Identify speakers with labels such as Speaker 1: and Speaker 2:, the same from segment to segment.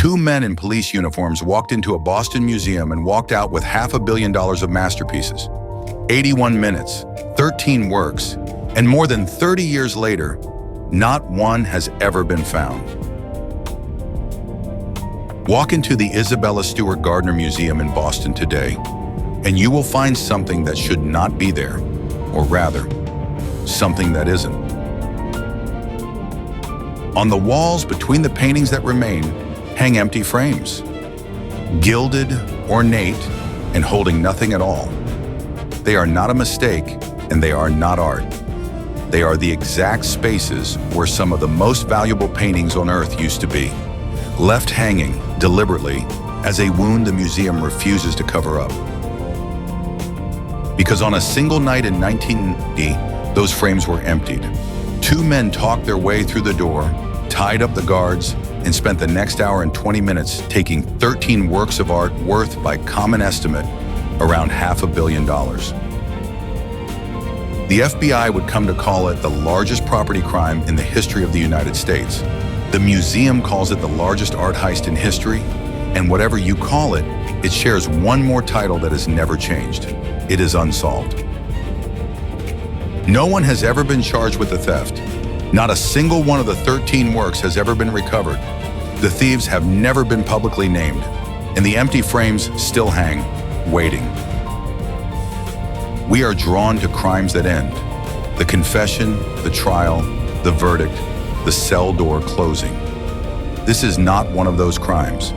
Speaker 1: Two men in police uniforms walked into a Boston museum and walked out with $500 million of masterpieces. 81 minutes, 13 works, and more than 30 years later, not one has ever been found. Walk into the Isabella Stewart Gardner Museum in Boston today, and you will find something that should not be there, or rather, something that isn't. On the walls between the paintings that remain hang empty frames, gilded, ornate, and holding nothing at all. They are not a mistake, and they are not art. They are the exact spaces where some of the most valuable paintings on Earth used to be, left hanging deliberately as a wound the museum refuses to cover up. Because on a single night in 1980, those frames were emptied. Two men talked their way through the door, tied up the guards, and spent the next hour and 20 minutes taking 13 works of art worth, by common estimate, around $500 million. The FBI would come to call it the largest property crime in the history of the United States. The museum calls it the largest art heist in history, and whatever you call it, it shares one more title that has never changed. It is Unsolved. No one has ever been charged with the theft. Not a single one of the 13 works has ever been recovered. The thieves have never been publicly named, and the empty frames still hang, waiting. We are drawn to crimes that end. The confession, the trial, the verdict, the cell door closing. This is not one of those crimes.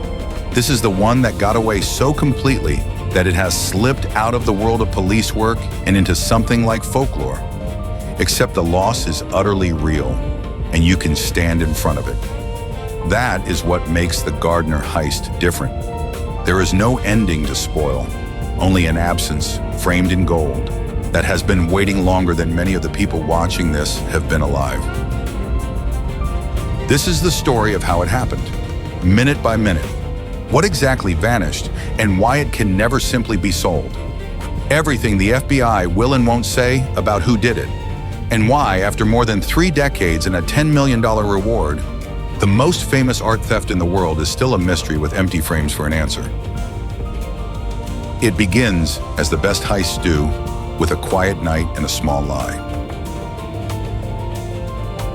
Speaker 1: This is the one that got away so completely that it has slipped out of the world of police work and into something like folklore. Except the loss is utterly real, and you can stand in front of it. That is what makes the Gardner heist different. There is no ending to spoil, only an absence framed in gold that has been waiting longer than many of the people watching this have been alive. This is the story of how it happened, minute by minute. What exactly vanished, and why it can never simply be sold. Everything the FBI will and won't say about who did it, and why, after more than 3 decades and a $10 million reward, the most famous art theft in the world is still a mystery with empty frames for an answer. It begins, as the best heists do, with a quiet night and a small lie.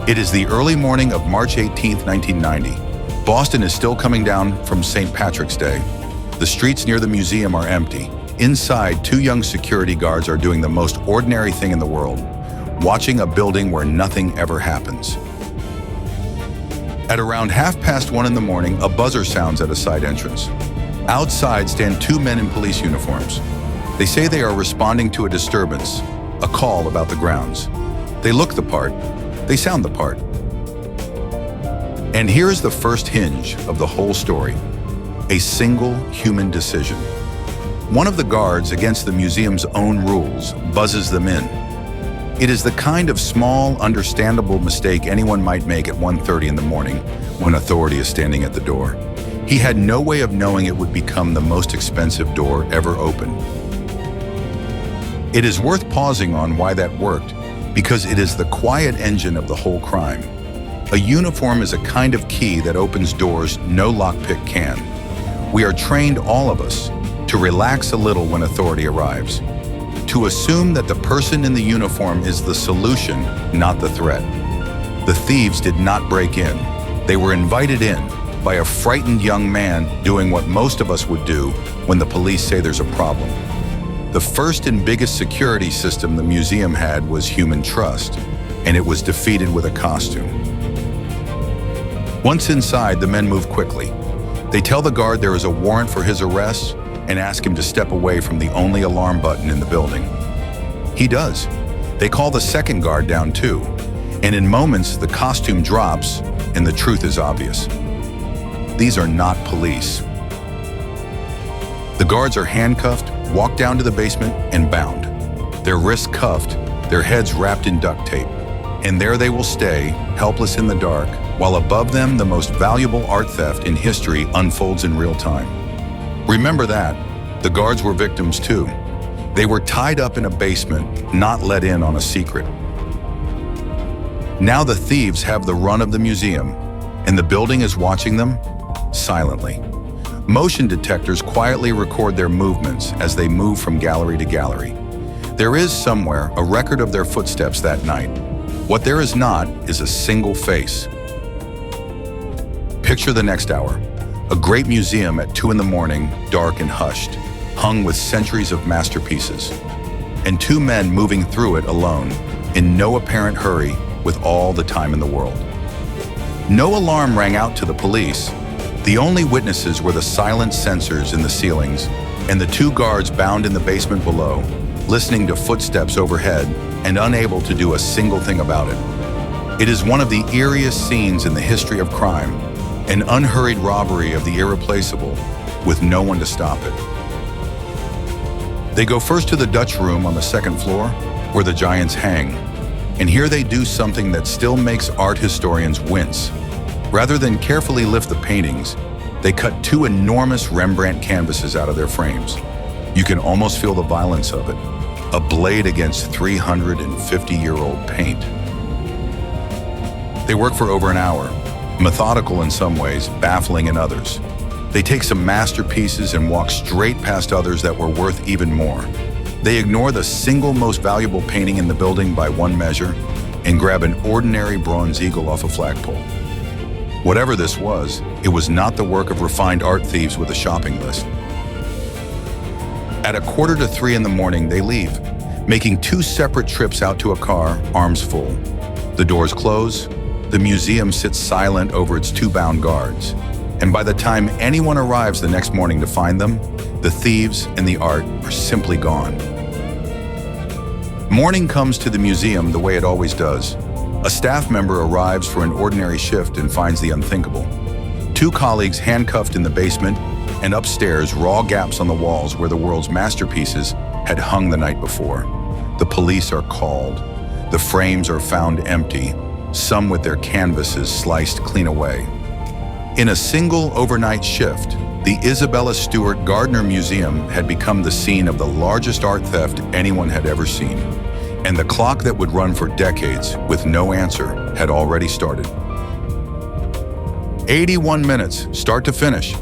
Speaker 1: It is the early morning of March 18, 1990. Boston is still coming down from St. Patrick's Day. The streets near the museum are empty. Inside, 2 young security guards are doing the most ordinary thing in the world, watching a building where nothing ever happens. At around 1:30 in the morning, a buzzer sounds at a side entrance. Outside stand 2 men in police uniforms. They say they are responding to a disturbance, a call about the grounds. They look the part. They sound the part. And here is the first hinge of the whole story. A single human decision. One of the guards, against the museum's own rules, buzzes them in. It is the kind of small, understandable mistake anyone might make at 1:30 in the morning when authority is standing at the door. He had no way of knowing it would become the most expensive door ever opened. It is worth pausing on why that worked, because it is the quiet engine of the whole crime. A uniform is a kind of key that opens doors no lockpick can. We are trained, all of us, to relax a little when authority arrives, to assume that the person in the uniform is the solution, not the threat. The thieves did not break in. They were invited in by a frightened young man doing what most of us would do when the police say there's a problem. The first and biggest security system the museum had was human trust, and it was defeated with a costume. Once inside, the men move quickly. They tell the guard there is a warrant for his arrest and ask him to step away from the only alarm button in the building. He does. They call the second guard down too, and in moments the costume drops and the truth is obvious. These are not police. The guards are handcuffed, walked down to the basement, and bound. Their wrists cuffed, their heads wrapped in duct tape. And there they will stay, helpless in the dark, while above them the most valuable art theft in history unfolds in real time. Remember that. The guards were victims too. They were tied up in a basement, not let in on a secret. Now the thieves have the run of the museum, and the building is watching them, silently. Motion detectors quietly record their movements as they move from gallery to gallery. There is somewhere a record of their footsteps that night. What there is not is a single face. Picture the next hour. A great museum at 2 a.m, dark and hushed, hung with centuries of masterpieces. And 2 men moving through it alone, in no apparent hurry, with all the time in the world. No alarm rang out to the police. The only witnesses were the silent sensors in the ceilings and the 2 guards bound in the basement below, listening to footsteps overhead and unable to do a single thing about it. It is one of the eeriest scenes in the history of crime, an unhurried robbery of the irreplaceable, with no one to stop it. They go first to the Dutch room on the 2nd floor, where the giants hang, and here they do something that still makes art historians wince. Rather than carefully lift the paintings, they cut 2 enormous Rembrandt canvases out of their frames. You can almost feel the violence of it, a blade against 350-year-old paint. They work for over an hour, methodical in some ways, baffling in others. They take some masterpieces and walk straight past others that were worth even more. They ignore the single most valuable painting in the building by one measure and grab an ordinary bronze eagle off a flagpole. Whatever this was, it was not the work of refined art thieves with a shopping list. At 2:45 a.m, they leave, making 2 separate trips out to a car, arms full. The doors close, the museum sits silent over its 2 bound guards, and by the time anyone arrives the next morning to find them, the thieves and the art are simply gone. Morning comes to the museum the way it always does. A staff member arrives for an ordinary shift and finds the unthinkable. 2 colleagues handcuffed in the basement, and upstairs raw gaps on the walls where the world's masterpieces had hung the night before. The police are called. The frames are found empty, some with their canvases sliced clean away. In a single overnight shift, the Isabella Stewart Gardner Museum had become the scene of the largest art theft anyone had ever seen. And the clock that would run for decades with no answer had already started. 81 minutes, start to finish.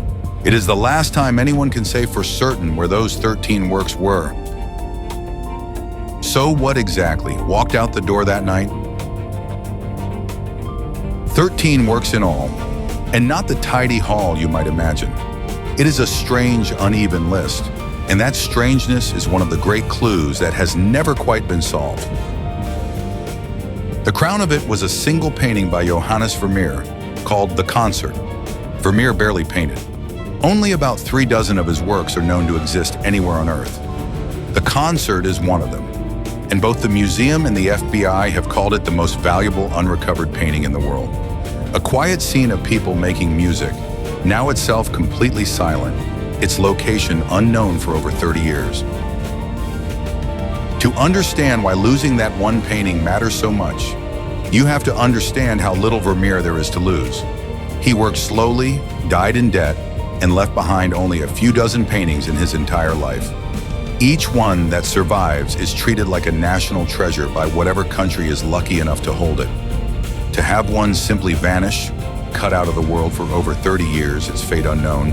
Speaker 1: It is the last time anyone can say for certain where those 13 works were. So what exactly walked out the door that night? 13 works in all, and not the tidy haul you might imagine. It is a strange, uneven list, and that strangeness is one of the great clues that has never quite been solved. The crown of it was a single painting by Johannes Vermeer called The Concert. Vermeer barely painted. Only about 3 dozen of his works are known to exist anywhere on Earth. The Concert is one of them, and both the museum and the FBI have called it the most valuable unrecovered painting in the world. A quiet scene of people making music, now itself completely silent, its location unknown for over 30 years. To understand why losing that one painting matters so much, you have to understand how little Vermeer there is to lose. He worked slowly, died in debt, and left behind only a few dozen paintings in his entire life. Each one that survives is treated like a national treasure by whatever country is lucky enough to hold it. To have one simply vanish, cut out of the world for over 30 years, its fate unknown,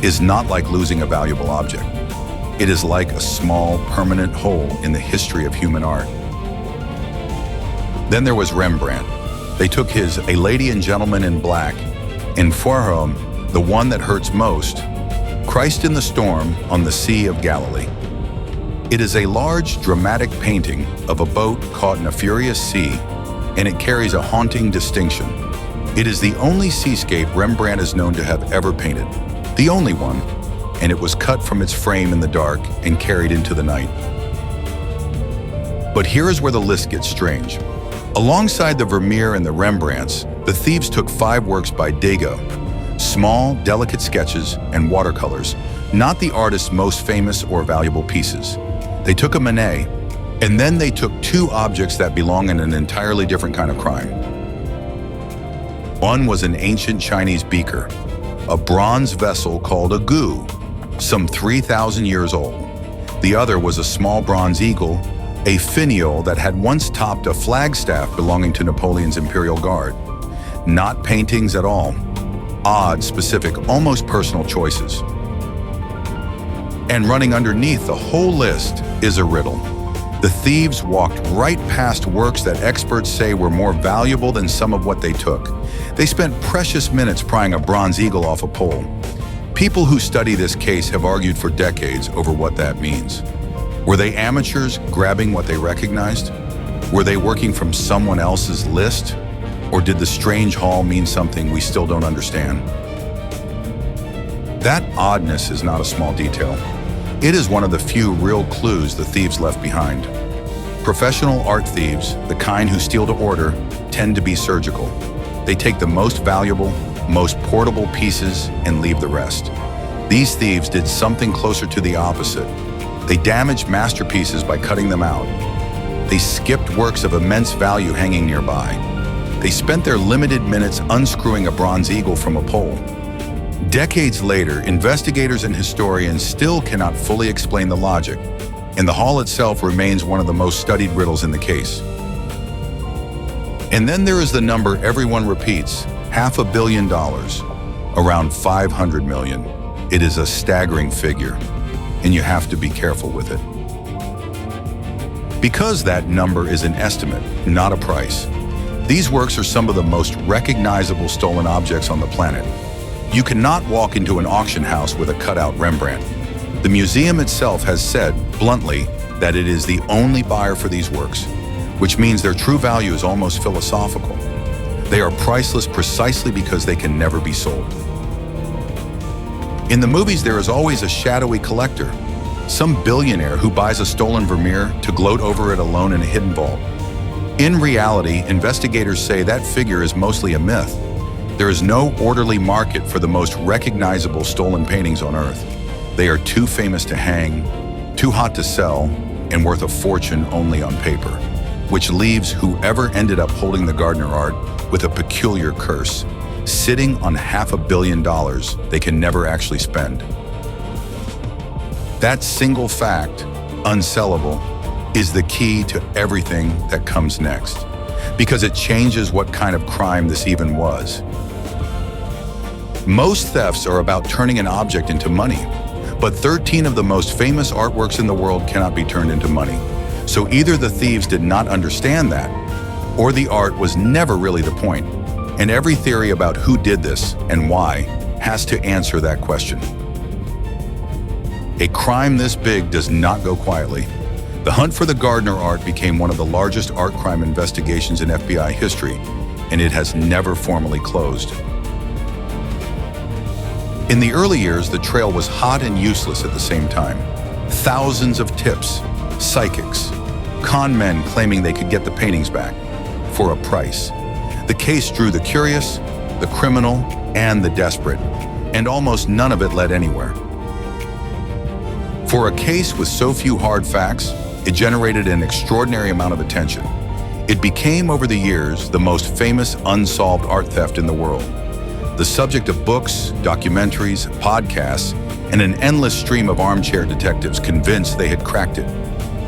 Speaker 1: is not like losing a valuable object. It is like a small, permanent hole in the history of human art. Then there was Rembrandt. They took his A Lady and Gentleman in Black, and for him, the one that hurts most, Christ in the Storm on the Sea of Galilee. It is a large, dramatic painting of a boat caught in a furious sea, and it carries a haunting distinction. It is the only seascape Rembrandt is known to have ever painted, the only one, and it was cut from its frame in the dark and carried into the night. But here is where the list gets strange. Alongside the Vermeer and the Rembrandts, the thieves took 5 works by Degas, small, delicate sketches and watercolors, not the artist's most famous or valuable pieces. They took a Manet, and then they took 2 objects that belong in an entirely different kind of crime. One was an ancient Chinese beaker, a bronze vessel called a gu, some 3,000 years old. The other was a small bronze eagle, a finial that had once topped a flagstaff belonging to Napoleon's Imperial Guard. Not paintings at all. odd, specific, almost personal choices. And running underneath the whole list is a riddle. The thieves walked right past works that experts say were more valuable than some of what they took. They spent precious minutes prying a bronze eagle off a pole. People who study this case have argued for decades over what that means. Were they amateurs grabbing what they recognized? Were they working from someone else's list? Or did the strange haul mean something we still don't understand? That oddness is not a small detail. It is one of the few real clues the thieves left behind. Professional art thieves, the kind who steal to order, tend to be surgical. They take the most valuable, most portable pieces and leave the rest. These thieves did something closer to the opposite. They damaged masterpieces by cutting them out. They skipped works of immense value hanging nearby. They spent their limited minutes unscrewing a bronze eagle from a pole. Decades later, investigators and historians still cannot fully explain the logic, and the haul itself remains one of the most studied riddles in the case. And then there is the number everyone repeats, $500 million, around 500 million. It is a staggering figure, and you have to be careful with it. Because that number is an estimate, not a price, these works are some of the most recognizable stolen objects on the planet. You cannot walk into an auction house with a cutout Rembrandt. The museum itself has said, bluntly, that it is the only buyer for these works, which means their true value is almost philosophical. They are priceless precisely because they can never be sold. In the movies, there is always a shadowy collector, some billionaire who buys a stolen Vermeer to gloat over it alone in a hidden vault. In reality, investigators say that figure is mostly a myth. There is no orderly market for the most recognizable stolen paintings on Earth. They are too famous to hang, too hot to sell, and worth a fortune only on paper, which leaves whoever ended up holding the Gardner art with a peculiar curse, sitting on $500 million they can never actually spend. That single fact, unsellable, is the key to everything that comes next, because it changes what kind of crime this even was. Most thefts are about turning an object into money, but 13 of the most famous artworks in the world cannot be turned into money. So either the thieves did not understand that, or the art was never really the point. And every theory about who did this and why has to answer that question. A crime this big does not go quietly. The hunt for the Gardner art became one of the largest art crime investigations in FBI history, and it has never formally closed. In the early years, the trail was hot and useless at the same time. Thousands of tips, psychics, con men claiming they could get the paintings back for a price. The case drew the curious, the criminal, and the desperate, and almost none of it led anywhere. For a case with so few hard facts, it generated an extraordinary amount of attention. It became, over the years, the most famous unsolved art theft in the world. The subject of books, documentaries, podcasts, and an endless stream of armchair detectives convinced they had cracked it.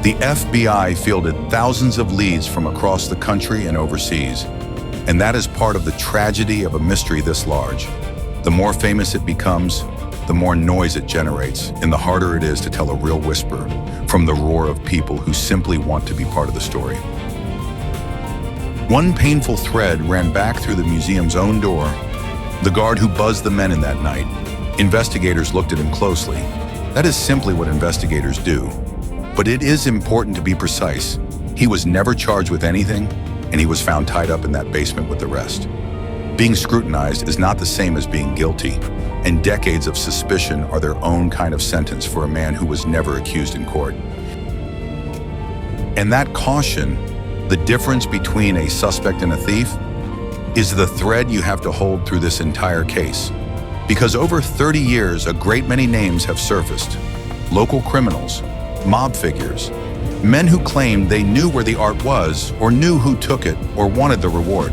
Speaker 1: The FBI fielded thousands of leads from across the country and overseas, and that is part of the tragedy of a mystery this large. The more famous it becomes, the more noise it generates, and the harder it is to tell a real whisper from the roar of people who simply want to be part of the story. One painful thread ran back through the museum's own door. The guard who buzzed the men in that night. Investigators looked at him closely. That is simply what investigators do. But it is important to be precise. He was never charged with anything, and he was found tied up in that basement with the rest. Being scrutinized is not the same as being guilty, and decades of suspicion are their own kind of sentence for a man who was never accused in court. And that caution, the difference between a suspect and a thief, is the thread you have to hold through this entire case. Because over 30 years, a great many names have surfaced. Local criminals, mob figures, men who claimed they knew where the art was, or knew who took it, or wanted the reward.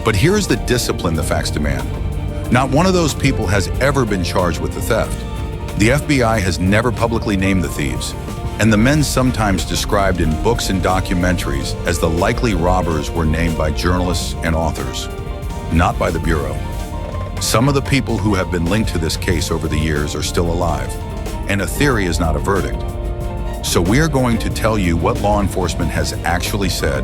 Speaker 1: But here's the discipline the facts demand. Not one of those people has ever been charged with the theft. The FBI has never publicly named the thieves, and the men sometimes described in books and documentaries as the likely robbers were named by journalists and authors. not by the Bureau. Some of the people who have been linked to this case over the years are still alive, and a theory is not a verdict. So we are going to tell you what law enforcement has actually said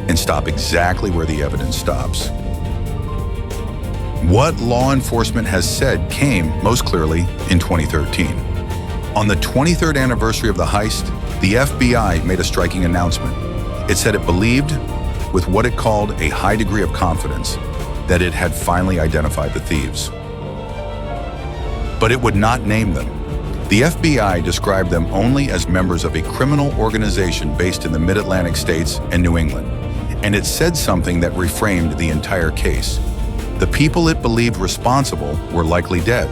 Speaker 1: and stop exactly where the evidence stops. What law enforcement has said came most clearly in 2013. On the 23rd anniversary of the heist, the FBI made a striking announcement. It said it believed, with what it called a high degree of confidence, that it had finally identified the thieves. But it would not name them. The FBI described them only as members of a criminal organization based in the Mid-Atlantic states and New England. And it said something that reframed the entire case. The people it believed responsible were likely dead.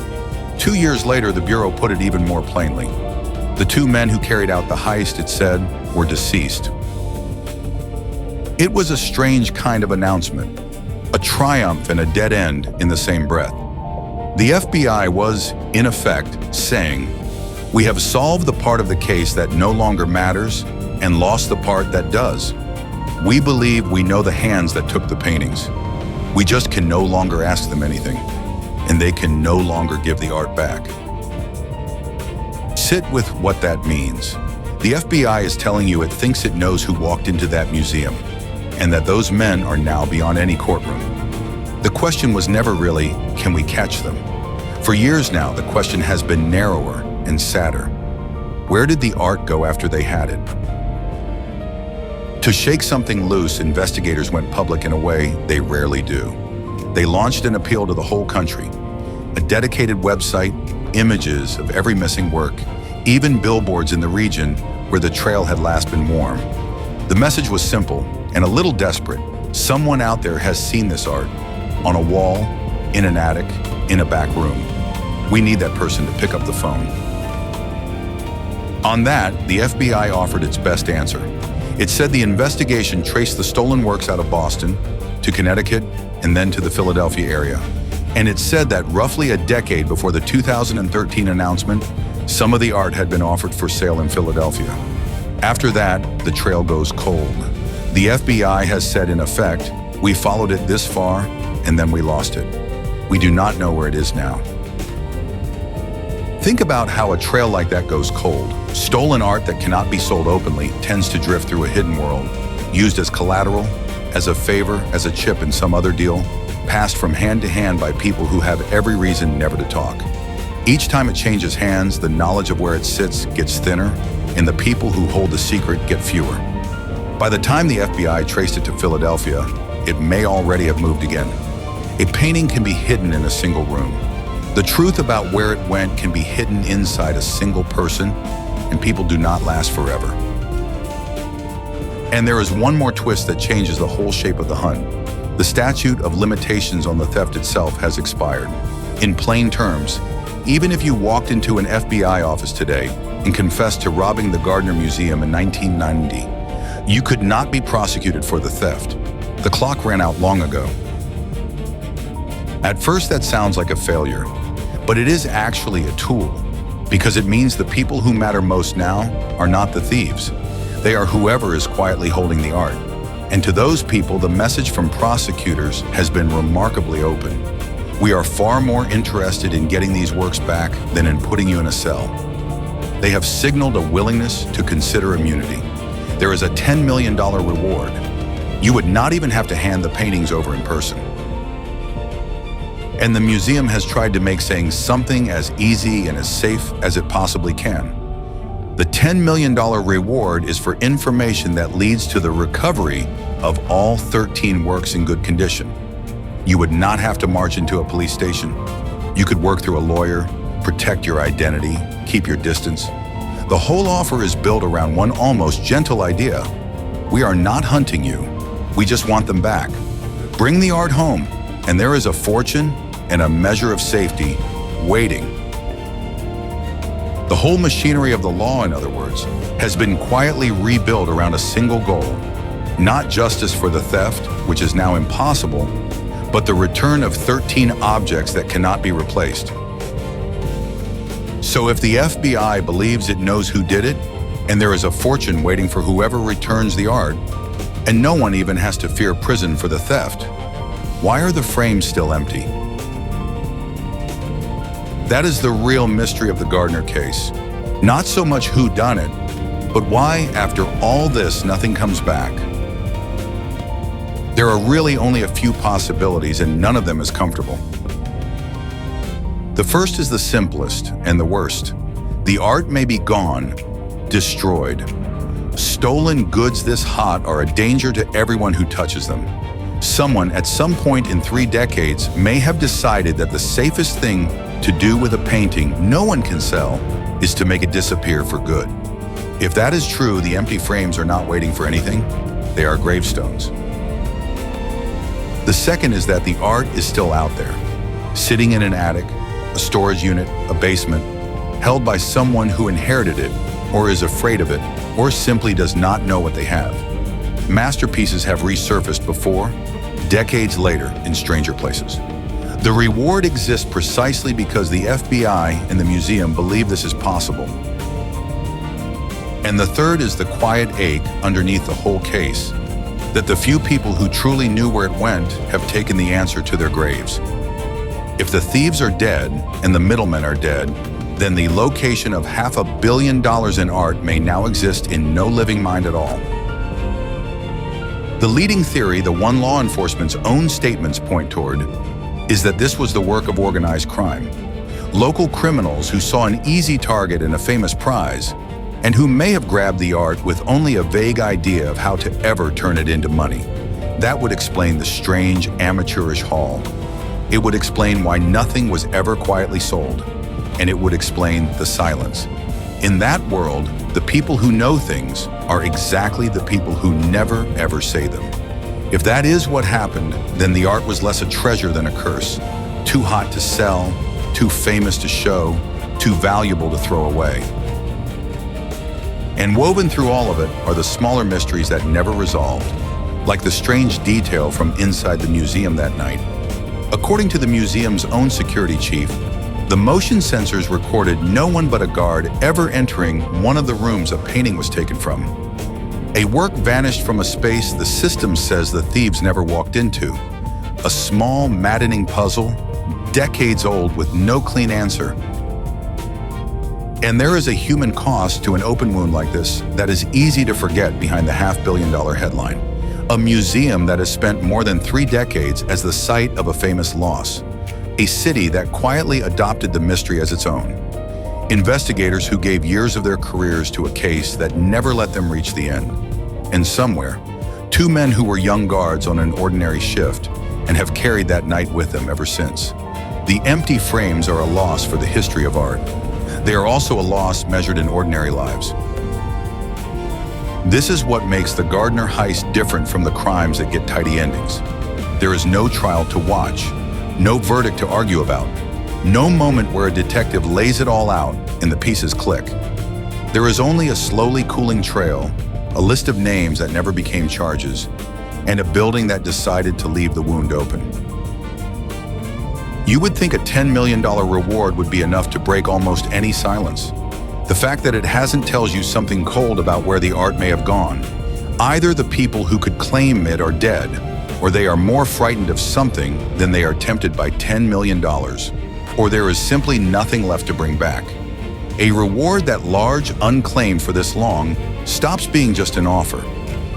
Speaker 1: 2 years later, the Bureau put it even more plainly. The two men who carried out the heist, it said, were deceased. It was a strange kind of announcement, a triumph and a dead end in the same breath. The FBI was, in effect, saying, "We have solved the part of the case that no longer matters and lost the part that does. We believe we know the hands that took the paintings. We just can no longer ask them anything, and they can no longer give the art back." Sit with what that means. The FBI is telling you it thinks it knows who walked into that museum, and that those men are now beyond any courtroom. The question was never really, can we catch them? For years now, the question has been narrower and sadder. Where did the art go after they had it? To shake something loose, investigators went public in a way they rarely do. They launched an appeal to the whole country, a dedicated website, images of every missing work, even billboards in the region where the trail had last been worn. The message was simple and a little desperate. Someone out there has seen this art, on a wall, in an attic, in a back room. We need that person to pick up the phone. On that, the FBI offered its best answer. It said the investigation traced the stolen works out of Boston to Connecticut and then to the Philadelphia area. And it said that roughly a decade before the 2013 announcement, some of the art had been offered for sale in Philadelphia. After that, the trail goes cold. The FBI has said, in effect, we followed it this far and then we lost it. We do not know where it is now. Think about how a trail like that goes cold. Stolen art that cannot be sold openly tends to drift through a hidden world, used as collateral, as a favor, as a chip in some other deal, passed from hand to hand by people who have every reason never to talk. Each time it changes hands, the knowledge of where it sits gets thinner, and the people who hold the secret get fewer. By the time the FBI traced it to Philadelphia, it may already have moved again. A painting can be hidden in a single room. The truth about where it went can be hidden inside a single person, and people do not last forever. And there is one more twist that changes the whole shape of the hunt. The statute of limitations on the theft itself has expired. In plain terms, even if you walked into an FBI office today and confessed to robbing the Gardner Museum in 1990, you could not be prosecuted for the theft. The clock ran out long ago. At first, that sounds like a failure, but it is actually a tool, because it means the people who matter most now are not the thieves. They are whoever is quietly holding the art. And to those people, the message from prosecutors has been remarkably open. We are far more interested in getting these works back than in putting you in a cell. They have signaled a willingness to consider immunity. There is a $10 million reward. You would not even have to hand the paintings over in person. And the museum has tried to make saying something as easy and as safe as it possibly can. The $10 million reward is for information that leads to the recovery of all 13 works in good condition. You would not have to march into a police station. You could work through a lawyer, protect your identity, keep your distance. The whole offer is built around one almost gentle idea. We are not hunting you. We just want them back. Bring the art home, and there is a fortune and a measure of safety waiting. The whole machinery of the law, in other words, has been quietly rebuilt around a single goal. Not justice for the theft, which is now impossible, but the return of 13 objects that cannot be replaced. So if the FBI believes it knows who did it, and there is a fortune waiting for whoever returns the art, and no one even has to fear prison for the theft, Why are the frames still empty? That is the real mystery of the Gardner case. Not so much who done it, but why, after all this, nothing comes back. There are really only a few possibilities, and none of them is comfortable. The first is the simplest and the worst. The art may be gone, destroyed. Stolen goods this hot are a danger to everyone who touches them. Someone at some point in 3 decades may have decided that the safest thing to do with a painting no one can sell is to make it disappear for good. If that is true, the empty frames are not waiting for anything. They are gravestones. The second is that the art is still out there, sitting in an attic, a storage unit, a basement, held by someone who inherited it, or is afraid of it, or simply does not know what they have. Masterpieces have resurfaced before, decades later, in stranger places. The reward exists precisely because the FBI and the museum believe this is possible. And the third is the quiet ache underneath the whole case, that the few people who truly knew where it went have taken the answer to their graves. If the thieves are dead and the middlemen are dead, then the location of $500 million in art may now exist in no living mind at all. The leading theory, the one law enforcement's own statements point toward, is that this was the work of organized crime. Local criminals who saw an easy target and a famous prize, and who may have grabbed the art with only a vague idea of how to ever turn it into money. That would explain the strange, amateurish haul. It would explain why nothing was ever quietly sold. And it would explain the silence. In that world, the people who know things are exactly the people who never ever say them. If that is what happened, then the art was less a treasure than a curse. Too hot to sell, too famous to show, too valuable to throw away. And woven through all of it are the smaller mysteries that never resolved, like the strange detail from inside the museum that night. According to the museum's own security chief, the motion sensors recorded no one but a guard ever entering one of the rooms a painting was taken from. A work vanished from a space the system says the thieves never walked into. A small, maddening puzzle, decades old with no clean answer. And there is a human cost to an open wound like this that is easy to forget behind the $500 million headline. A museum that has spent more than 3 decades as the site of a famous loss. A city that quietly adopted the mystery as its own. Investigators who gave years of their careers to a case that never let them reach the end. And somewhere, 2 men who were young guards on an ordinary shift and have carried that night with them ever since. The empty frames are a loss for the history of art. They are also a loss measured in ordinary lives. This is what makes the Gardner heist different from the crimes that get tidy endings. There is no trial to watch. No verdict to argue about. No moment where a detective lays it all out and the pieces click. There is only a slowly cooling trail, a list of names that never became charges, and a building that decided to leave the wound open. You would think a $10 million reward would be enough to break almost any silence. The fact that it hasn't tells you something cold about where the art may have gone. Either the people who could claim it are dead, or they are more frightened of something than they are tempted by $10 million, or there is simply nothing left to bring back. A reward that large, unclaimed for this long, stops being just an offer.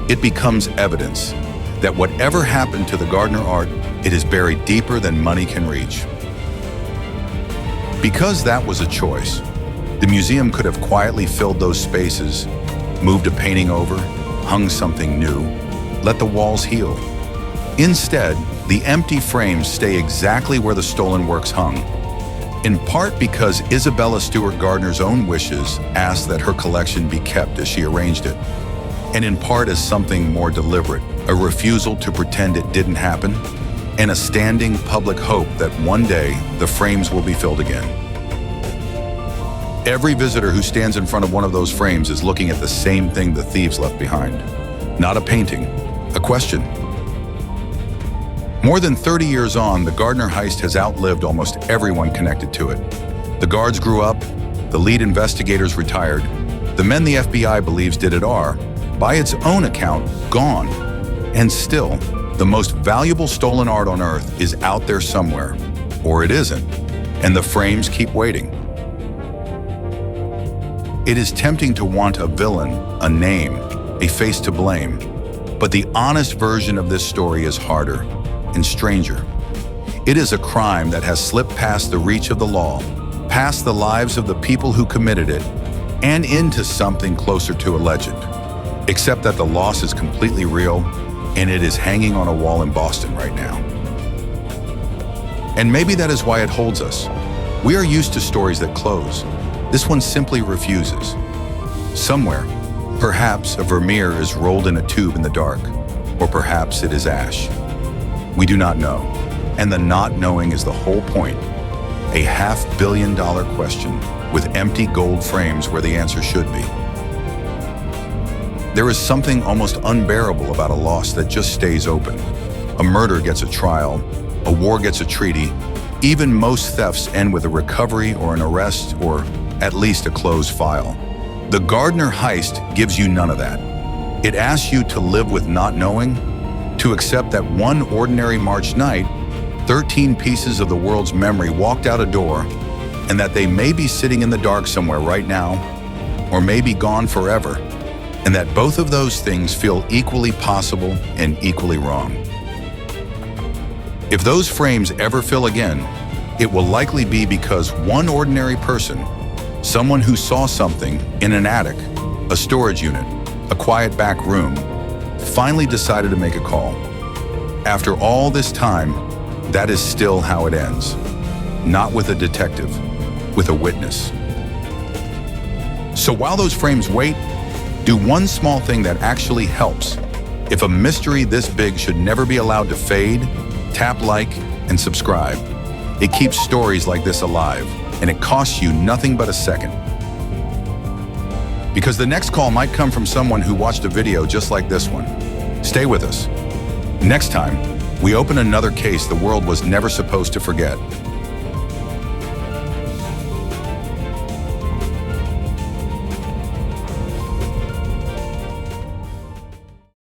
Speaker 1: It becomes evidence that whatever happened to the Gardner art, it is buried deeper than money can reach. Because that was a choice, the museum could have quietly filled those spaces, moved a painting over, hung something new, let the walls heal. Instead, the empty frames stay exactly where the stolen works hung, in part because Isabella Stewart Gardner's own wishes asked that her collection be kept as she arranged it, and in part as something more deliberate, a refusal to pretend it didn't happen, and a standing public hope that one day the frames will be filled again. Every visitor who stands in front of one of those frames is looking at the same thing the thieves left behind. Not a painting, a question. More than 30 years on, the Gardner heist has outlived almost everyone connected to it. The guards grew up, the lead investigators retired, the men the FBI believes did it are, by its own account, gone. And still, The most valuable stolen art on Earth is out there somewhere, or it isn't, and the frames keep waiting. It is tempting to want a villain, a name, a face to blame, but the honest version of this story is harder and stranger. It is a crime that has slipped past the reach of the law, past the lives of the people who committed it, and into something closer to a legend. Except that the loss is completely real, and it is hanging on a wall in Boston right now. And maybe that is why it holds us. We are used to stories that close. This one simply refuses. Somewhere, perhaps a Vermeer is rolled in a tube in the dark, or perhaps it is ash. We do not know, and the not knowing is the whole point. A $500 million question with empty gold frames where the answer should be. There is something almost unbearable about a loss that just stays open. A murder gets a trial, a war gets a treaty, even most thefts end with a recovery or an arrest or at least a closed file. The Gardner heist gives you none of that. It asks you to live with not knowing, to accept that one ordinary March night, 13 pieces of the world's memory walked out a door, and that they may be sitting in the dark somewhere right now, or may be gone forever, and that both of those things feel equally possible and equally wrong. If those frames ever fill again, it will likely be because one ordinary person, someone who saw something in an attic, a storage unit, a quiet back room, finally decided to make a call. After all this time, that is still how it ends. Not with a detective, with a witness. So while those frames wait, do one small thing that actually helps. If a mystery this big should never be allowed to fade, tap like and subscribe. It keeps stories like this alive, and it costs you nothing but a second. Because the next call might come from someone who watched a video just like this one. Stay with us. Next time, we open another case the world was never supposed to forget.